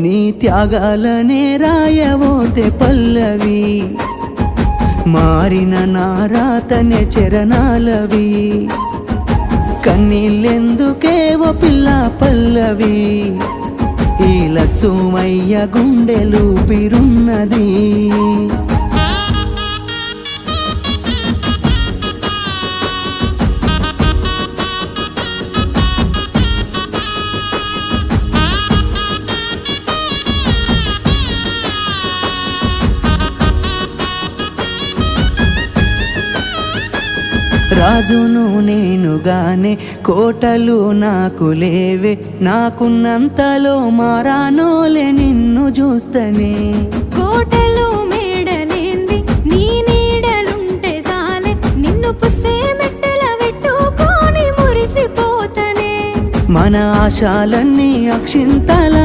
నీ త్యాగాలనే రాయవోతే పల్లవి, మారిన నా రాతనే చరణాలవి. కన్నీళ్ళెందుకే ఓ పిల్ల పల్లవి, ఈ లక్ష్మయ్య గుండెలు పిరున్నది. రాజును నేనుగానే కోటలు నాకు లేవే, నాకున్నంతలో మారానోలే నిన్ను చూస్తనే. కోటలు మేడలేంది నీ నీడలుంటే సాలే, నిన్ను పుస్తే మెట్టెల పెట్టుకొని మురిసిపోతనే. మన ఆశాలన్నీ అక్షింతల